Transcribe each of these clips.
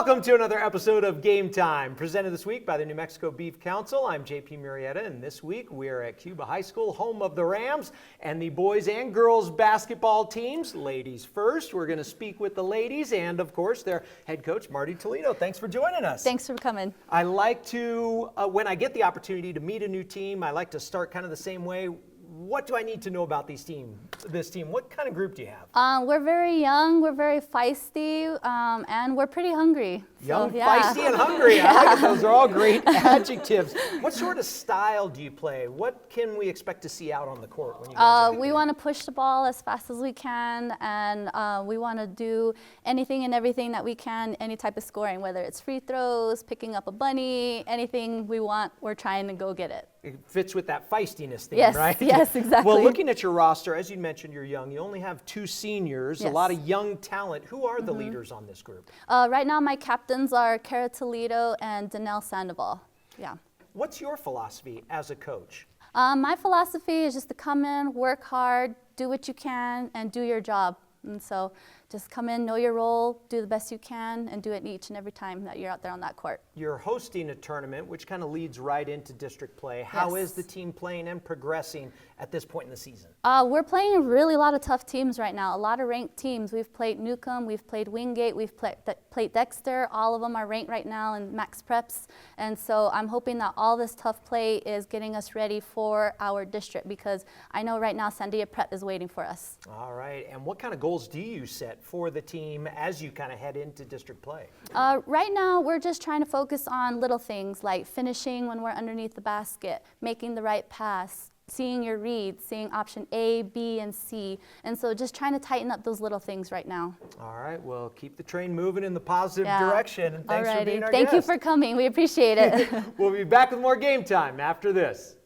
Welcome to another episode of Game Time, presented this week by the New Mexico Beef Council. I'm JP Murrieta, and this week we are at Cuba High School, home of the Rams, and the boys and girls basketball teams. Ladies first, we're going to speak with the ladies and, of course, their head coach, Marty Toledo. Thanks for joining us. Thanks for coming. I like to, when I get the opportunity to meet a new team, I like to start kind of the same way. What do I need to know about this team? What kind of group do you have? We're very young, we're very feisty, and we're pretty hungry. Young, so, yeah. feisty, and hungry. I like it. Those are all great adjectives. What sort of style do you play? What can we expect to see out on the court when you guys we want to push the ball as fast as we can, and we want to do anything and everything that we can, any type of scoring, whether it's free throws, picking up a bunny, anything we want, we're trying to go get it. It fits with that feistiness thing, yes, right? Yes, exactly. Well, looking at your roster, as you mentioned, you're young. You only have 2 seniors, yes. A lot of young talent. Who are the leaders on this group? Right now, my captains are Cara Toledo and Danelle Sandoval. Yeah. What's your philosophy as a coach? My philosophy is just to come in, work hard, do what you can, and do your job. And so just come in, know your role, do the best you can, and do it each and every time that you're out there on that court. You're hosting a tournament, which kind of leads right into district play. How Yes. is the team playing and progressing at this point in the season? We're playing a lot of tough teams right now, a lot of ranked teams. We've played Newcomb, we've played Wingate, we've played Dexter. All of them are ranked right now in max preps. And so I'm hoping that all this tough play is getting us ready for our district, because I know right now Sandia Prep is waiting for us. All right. And what kind of goals do you set for the team as you kind of head into district play? Right now, we're just trying to focus on little things like finishing when we're underneath the basket, making the right pass, seeing your reads, seeing option A, B, and C. And so just trying to tighten up those little things right now. All right. Well, keep the train moving in the positive direction. And thanks for being our Thank guest. you for coming. We appreciate it. We'll be back with more Game Time after this.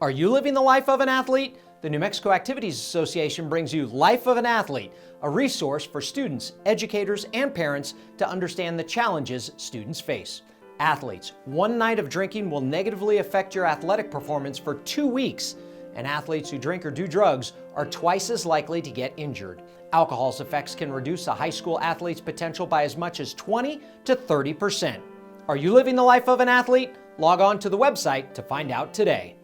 Are you living the life of an athlete? The New Mexico Activities Association brings you Life of an Athlete, a resource for students, educators, and parents to understand the challenges students face. Athletes, one night of drinking will negatively affect your athletic performance for 2 weeks, and athletes who drink or do drugs are twice as likely to get injured. Alcohol's effects can reduce a high school athlete's potential by as much as 20 to 30%. Are you living the life of an athlete? Log on to the website to find out today.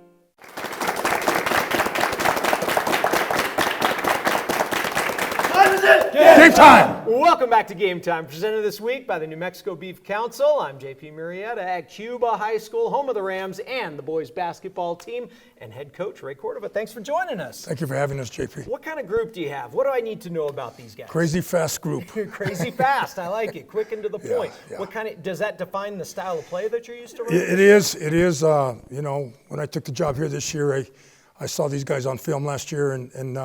Game Time! Welcome back to Game Time, presented this week by the New Mexico Beef Council. I'm JP Murrieta at Cuba High School, home of the Rams and the boys basketball team, and head coach Ray Cordova. Thanks for joining us. Thank you for having us, JP. What kind of group do you have? What do I need to know about these guys? Crazy fast group. Crazy fast. I like it. Quick and to the point. Yeah. What kind of, does that define the style of play that you're used to running? It is. You know, when I took the job here this year, I saw these guys on film last year, and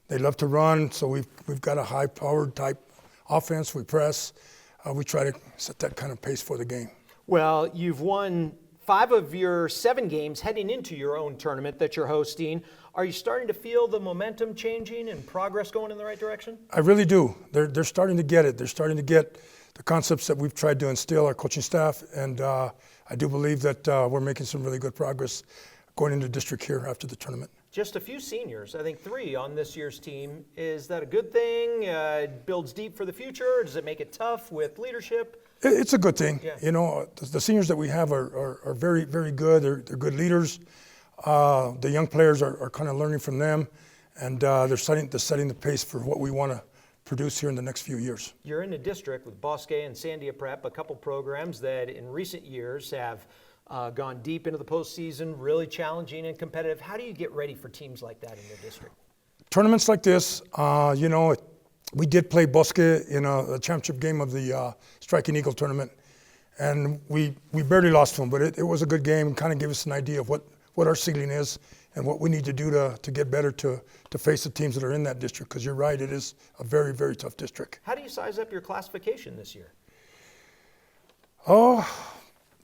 they love to run, so we've got a high-powered type offense. We press. We try to set that kind of pace for the game. Well, you've won 5 of your 7 games heading into your own tournament that you're hosting. Are you starting to feel the momentum changing and progress going in the right direction? I really do. They're starting to get it. They're starting to get the concepts that we've tried to instill, our coaching staff, and I do believe that we're making some really good progress going into district here after the tournament. Just a few seniors, I think 3 on this year's team. Is that a good thing? It builds deep for the future? Does it make it tough with leadership? It's a good thing. Yeah. You know, the seniors that we have are very, very good. They're good leaders. The young players are kind of learning from them, and they're setting the pace for what we want to produce here in the next few years. You're in a district with Bosque and Sandia Prep, a couple programs that in recent years have gone deep into the postseason, really challenging and competitive. How do you get ready for teams like that in your district? Tournaments like this, you know, we did play Bosque in a championship game of the Striking Eagle tournament, and we barely lost to them, but it was a good game and kind of gave us an idea of what our ceiling is and what we need to do to get better to face the teams that are in that district, because you're right, it is a very, very tough district. How do you size up your classification this year? Oh,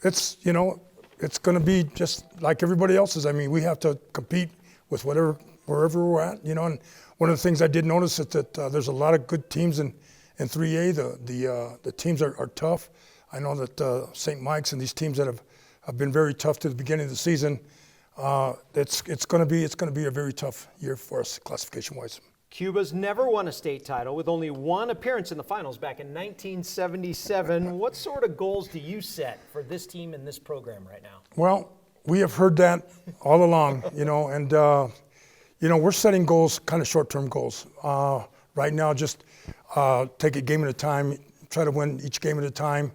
it's, you know, it's going to be just like everybody else's. I mean, we have to compete with wherever we're at, you know. And one of the things I did notice is that there's a lot of good teams in 3A. The teams are tough. I know that St. Mike's and these teams that have been very tough to the beginning of the season. It's going to be a very tough year for us classification-wise. Cuba's never won a state title with only one appearance in the finals back in 1977. What sort of goals do you set for this team and this program right now? Well, we have heard that all along, and we're setting goals, kind of short-term goals. Right now, just take it game at a time, try to win each game at a time,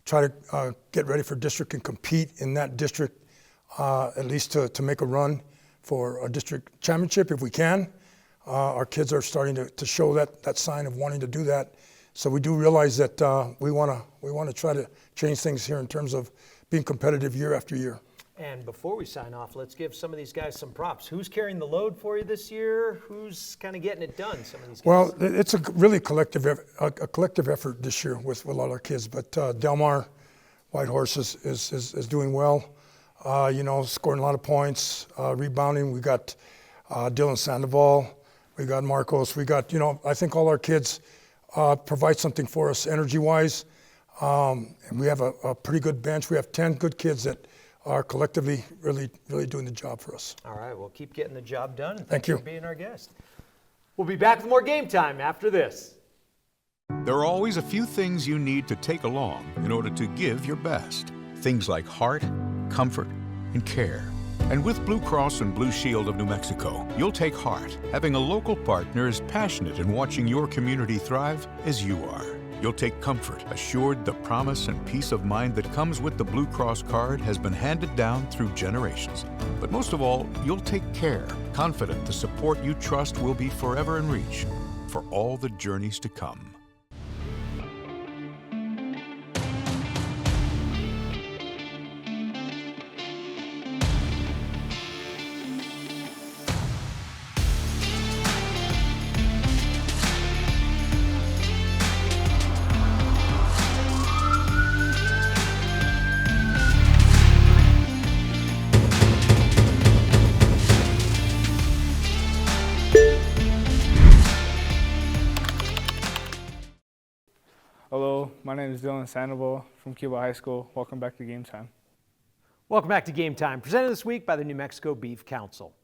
try to get ready for district and compete in that district, at least to make a run for a district championship if we can. Our kids are starting to show that sign of wanting to do that. So we do realize that we want to try to change things here in terms of being competitive year after year. And before we sign off, let's give some of these guys some props. Who's carrying the load for you this year? Who's kind of getting it done, some of these guys? Well, it's a really collective effort this year with a lot of our kids. But Delmar Whitehorse is doing well, scoring a lot of points, rebounding. We got Dylan Sandoval. We got Marcos. We got, I think all our kids provide something for us energy-wise. And we have a pretty good bench. We have 10 good kids that are collectively really doing the job for us. All right, well, keep getting the job done. Thank you for being our guest. We'll be back with more Game Time after this. There are always a few things you need to take along in order to give your best. Things like heart, comfort, and care. And with Blue Cross and Blue Shield of New Mexico, you'll take heart, having a local partner as passionate in watching your community thrive as you are. You'll take comfort, assured the promise and peace of mind that comes with the Blue Cross card has been handed down through generations. But most of all, you'll take care, confident the support you trust will be forever in reach for all the journeys to come. Hello, my name is Dylan Sandoval from Cuba High School. Welcome back to Game Time. Welcome back to Game Time, presented this week by the New Mexico Beef Council.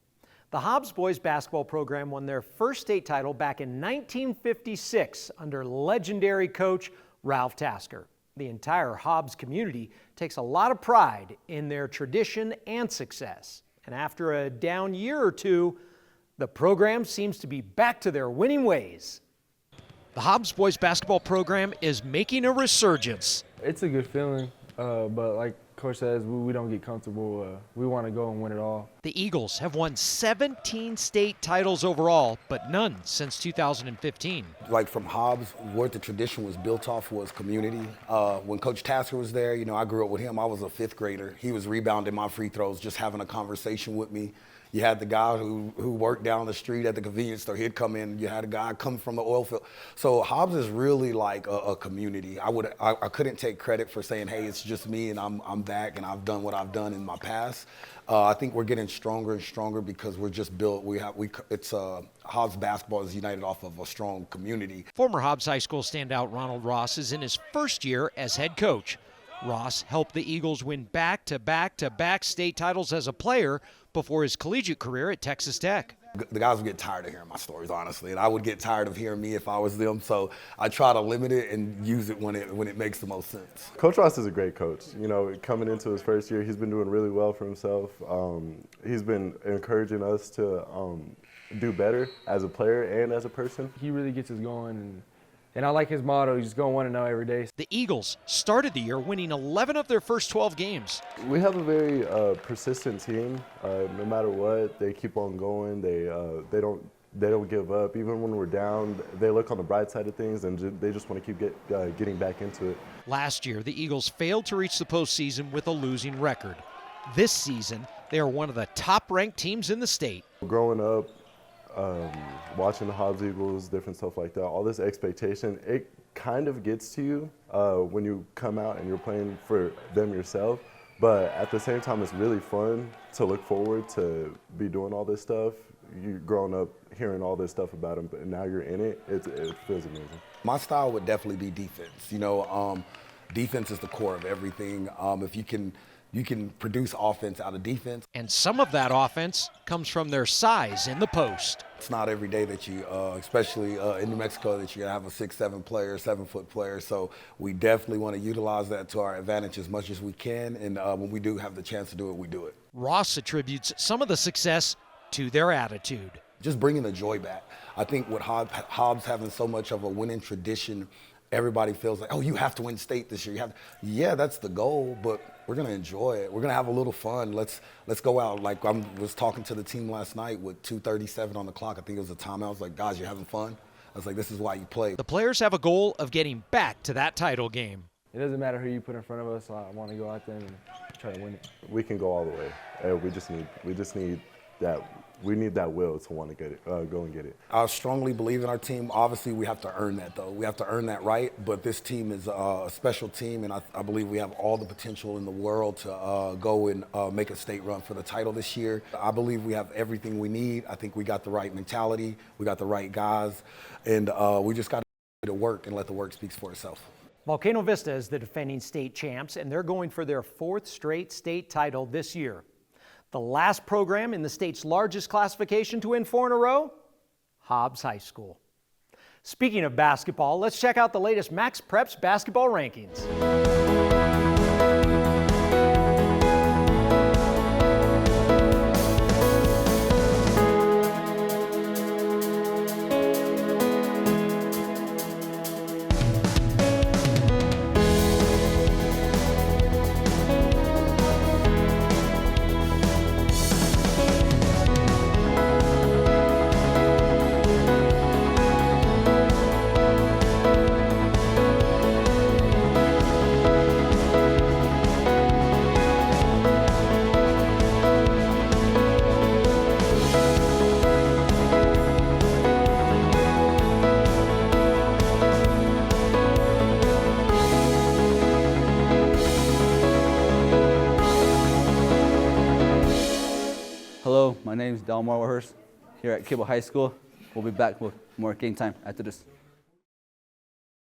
The Hobbs boys basketball program won their first state title back in 1956 under legendary coach Ralph Tasker. The entire Hobbs community takes a lot of pride in their tradition and success. And after a down year or two, the program seems to be back to their winning ways. The Hobbs boys basketball program is making a resurgence. It's a good feeling, but like Coach says, we don't get comfortable. We want to go and win it all. The Eagles have won 17 state titles overall, but none since 2015. Like from Hobbs, what the tradition was built off was community. When Coach Tasker was there, I grew up with him. I was a fifth grader. He was rebounding my free throws, just having a conversation with me. You had the guy who worked down the street at the convenience store. He'd come in. You had a guy come from the oil field. So Hobbs is really like a community. I couldn't take credit for saying, hey, it's just me and I'm back and I've done what I've done in my past. I think we're getting stronger and stronger because we're just built. Hobbs basketball is united off of a strong community. Former Hobbs High School standout Ronald Ross is in his first year as head coach. Ross helped the Eagles win back-to-back-to-back state titles as a player before his collegiate career at Texas Tech. The guys would get tired of hearing my stories, honestly, and I would get tired of hearing me if I was them. So I try to limit it and use it when it makes the most sense. Coach Ross is a great coach. Coming into his first year, he's been doing really well for himself. He's been encouraging us to do better as a player and as a person. He really gets us going, and I like his motto, you just go 1-0 every day. The Eagles started the year winning 11 of their first 12 games. We have a very persistent team. No matter what, they keep on going. They don't give up. Even when we're down, they look on the bright side of things, and they just want to keep getting back into it. Last year, the Eagles failed to reach the postseason with a losing record. This season, they are one of the top-ranked teams in the state. Growing up, watching the Hobbs Eagles, different stuff like that, all this expectation, it kind of gets to you when you come out and you're playing for them yourself. But at the same time, it's really fun to look forward to be doing all this stuff. You've grown up hearing all this stuff about them, but now you're in it, it feels amazing. My style would definitely be defense. Defense is the core of everything. If you can you can produce offense out of defense. And some of that offense comes from their size in the post. It's not every day that you, especially in New Mexico, that you're going to have a 6'7" player, 7-foot player. So we definitely want to utilize that to our advantage as much as we can. And when we do have the chance to do it, we do it. Ross attributes some of the success to their attitude. Just bringing the joy back. I think with Hobbs having so much of a winning tradition, everybody feels like, oh, you have to win state this year. Yeah, that's the goal, but we're going to enjoy it. We're going to have a little fun. Let's go out. Like I was talking to the team last night with 2:37 on the clock. I think it was a timeout. I was like, guys, you're having fun? I was like, this is why you play. The players have a goal of getting back to that title game. It doesn't matter who you put in front of us. I want to go out there and try to win it. We can go all the way. We just need that. We need that will to want to get it, go and get it. I strongly believe in our team. Obviously, we have to earn that, though. We have to earn that right, but this team is a special team, and I believe we have all the potential in the world to go and make a state run for the title this year. I believe we have everything we need. I think we got the right mentality. We got the right guys, and we just got to work and let the work speak for itself. Volcano Vista is the defending state champs, and they're going for their 4th straight state title this year. The last program in the state's largest classification to win 4 in a row, Hobbs High School. Speaking of basketball, let's check out the latest Max Preps basketball rankings. Hello, my name is Delmar Warhurst here at Cuba High School. We'll be back with more game time after this.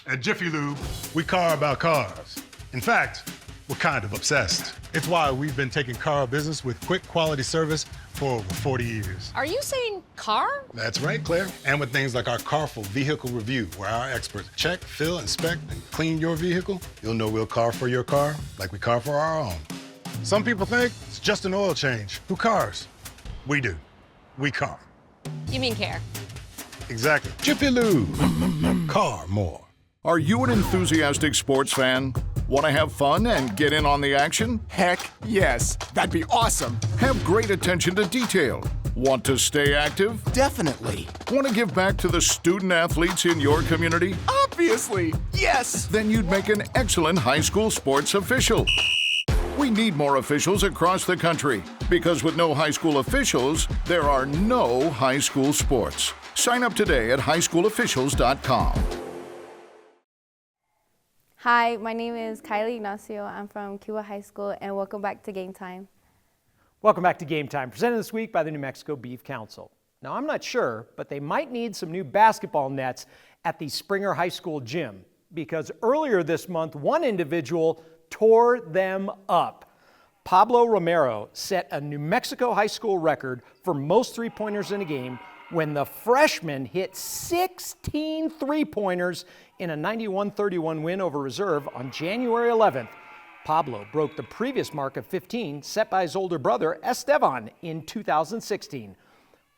At Jiffy Lube, we car about cars. In fact, we're kind of obsessed. It's why we've been taking car business with quick quality service for over 40 years. Are you saying car? That's right, Claire. And with things like our Carful Vehicle Review, where our experts check, fill, inspect, and clean your vehicle, you'll know we'll car for your car like we car for our own. Some people think it's just an oil change. Who cars? We do. We car. You mean care? Exactly. Jiffy Lube. Car more. Are you an enthusiastic sports fan? Want to have fun and get in on the action? Heck yes, that'd be awesome. Have great attention to detail. Want to stay active? Definitely. Want to give back to the student athletes in your community? Obviously, yes. Then you'd make an excellent high school sports official. We need more officials across the country because with no high school officials, there are no high school sports. Sign up today at highschoolofficials.com. Hi, my name is Kylie Ignacio. I'm from Cuba High School, and welcome back to Game Time. Welcome back to Game Time, presented this week by the New Mexico Beef Council. Now, I'm not sure, but they might need some new basketball nets at the Springer High School gym because earlier this month, one individual tore them up. Pablo Romero set a New Mexico high school record for most three-pointers in a game when the freshman hit 16 three-pointers in a 91-31 win over reserve on January 11th. Pablo broke the previous mark of 15 set by his older brother Esteban in 2016.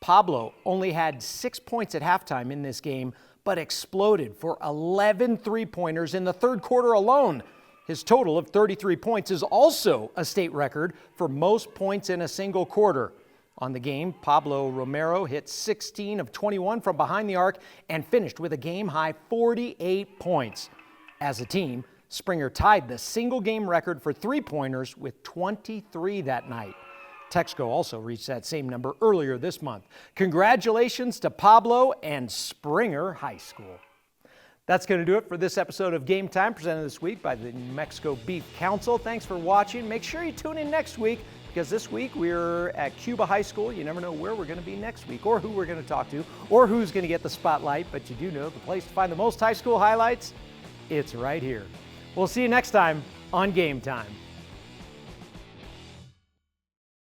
Pablo only had 6 points at halftime in this game, but exploded for 11 three-pointers in the third quarter alone. His total of 33 points is also a state record for most points in a single quarter. On the game, Pablo Romero hit 16 of 21 from behind the arc and finished with a game-high 48 points. As a team, Springer tied the single-game record for three-pointers with 23 that night. Texaco also reached that same number earlier this month. Congratulations to Pablo and Springer High School. That's going to do it for this episode of Game Time, presented this week by the New Mexico Beef Council. Thanks for watching. Make sure you tune in next week because this week we're at Cuba High School. You never know where we're going to be next week or who we're going to talk to or who's going to get the spotlight, but you do know the place to find the most high school highlights, it's right here. We'll see you next time on Game Time.